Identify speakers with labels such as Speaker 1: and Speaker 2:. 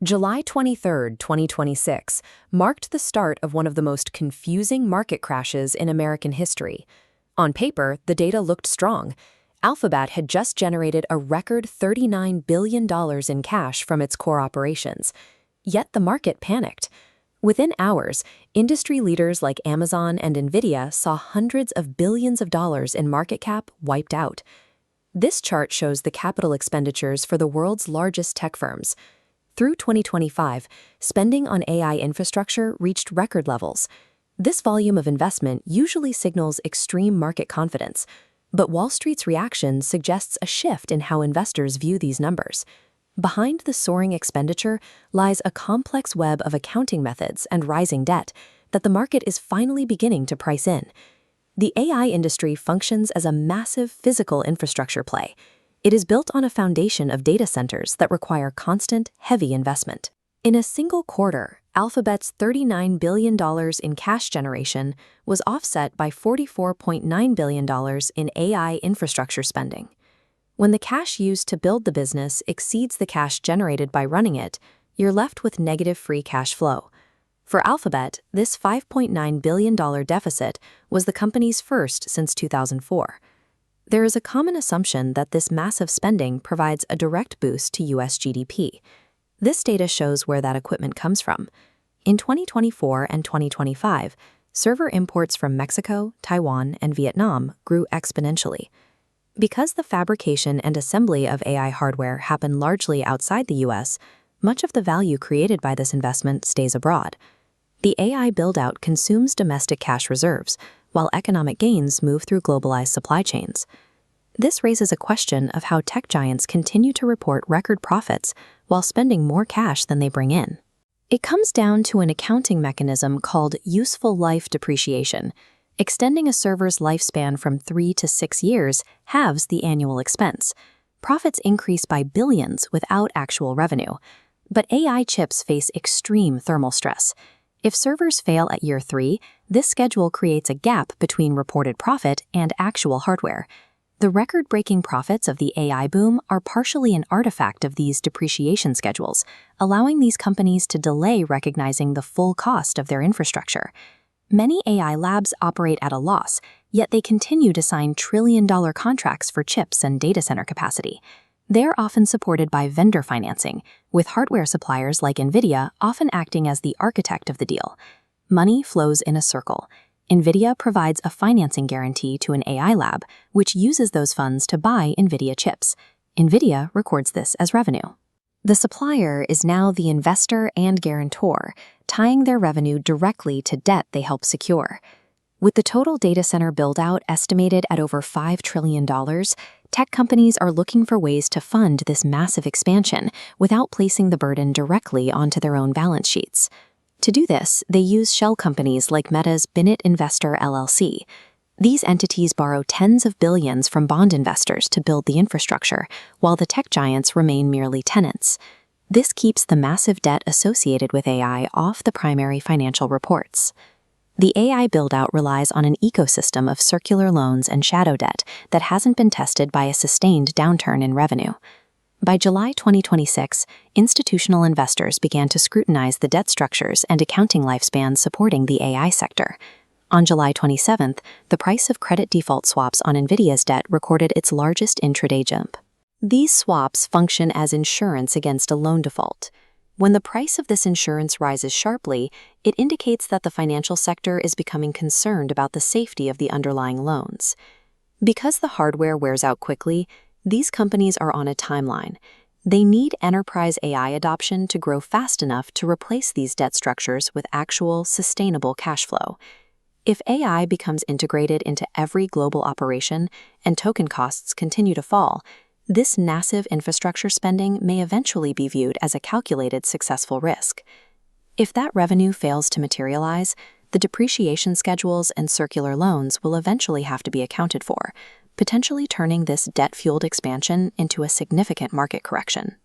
Speaker 1: July 23, 2026, marked the start of one of the most confusing market crashes in American history. On paper, the data looked strong. Alphabet had just generated a record $39 billion in cash from its core operations. Yet the market panicked. Within hours, industry leaders like Amazon and Nvidia saw hundreds of billions of dollars in market cap wiped out. This chart shows the capital expenditures for the world's largest tech firms. Through 2025, spending on AI infrastructure reached record levels. This volume of investment usually signals extreme market confidence, but Wall Street's reaction suggests a shift in how investors view these numbers. Behind the soaring expenditure lies a complex web of accounting methods and rising debt that the market is finally beginning to price in. The AI industry functions as a massive physical infrastructure play. It is built on a foundation of data centers that require constant, heavy investment. In a single quarter, Alphabet's $39 billion in cash generation was offset by $44.9 billion in AI infrastructure spending. When the cash used to build the business exceeds the cash generated by running it, you're left with negative free cash flow. For Alphabet, this $5.9 billion deficit was the company's first since 2004. There is a common assumption that this massive spending provides a direct boost to U.S. GDP. This data shows where that equipment comes from. In 2024 and 2025, server imports from Mexico, Taiwan, and Vietnam grew exponentially. Because the fabrication and assembly of AI hardware happen largely outside the U.S., much of the value created by this investment stays abroad. The AI build-out consumes domestic cash reserves, while economic gains move through globalized supply chains. This raises a question of how tech giants continue to report record profits while spending more cash than they bring in. It comes down to an accounting mechanism called useful life depreciation. Extending a server's lifespan from 3 to 6 years halves the annual expense. Profits increase by billions without actual revenue. But AI chips face extreme thermal stress. If servers fail at year 3, this schedule creates a gap between reported profit and actual hardware. The record-breaking profits of the AI boom are partially an artifact of these depreciation schedules, allowing these companies to delay recognizing the full cost of their infrastructure. Many AI labs operate at a loss, yet they continue to sign trillion-dollar contracts for chips and data center capacity. They're often supported by vendor financing, with hardware suppliers like Nvidia often acting as the architect of the deal. Money flows in a circle. Nvidia provides a financing guarantee to an AI lab, which uses those funds to buy Nvidia chips. Nvidia records this as revenue. The supplier is now the investor and guarantor, tying their revenue directly to debt they help secure. With the total data center build-out estimated at over $5 trillion, tech companies are looking for ways to fund this massive expansion without placing the burden directly onto their own balance sheets. To do this, they use shell companies like Meta's Binnett Investor LLC. These entities borrow tens of billions from bond investors to build the infrastructure, while the tech giants remain merely tenants. This keeps the massive debt associated with AI off the primary financial reports. The AI build-out relies on an ecosystem of circular loans and shadow debt that hasn't been tested by a sustained downturn in revenue. By July 2026, institutional investors began to scrutinize the debt structures and accounting lifespans supporting the AI sector. On July 27th, the price of credit default swaps on Nvidia's debt recorded its largest intraday jump. These swaps function as insurance against a loan default. When the price of this insurance rises sharply, it indicates that the financial sector is becoming concerned about the safety of the underlying loans. Because the hardware wears out quickly, these companies are on a timeline. They need enterprise AI adoption to grow fast enough to replace these debt structures with actual, sustainable cash flow. If AI becomes integrated into every global operation and token costs continue to fall, this massive infrastructure spending may eventually be viewed as a calculated successful risk. If that revenue fails to materialize, the depreciation schedules and circular loans will eventually have to be accounted for, potentially turning this debt-fueled expansion into a significant market correction.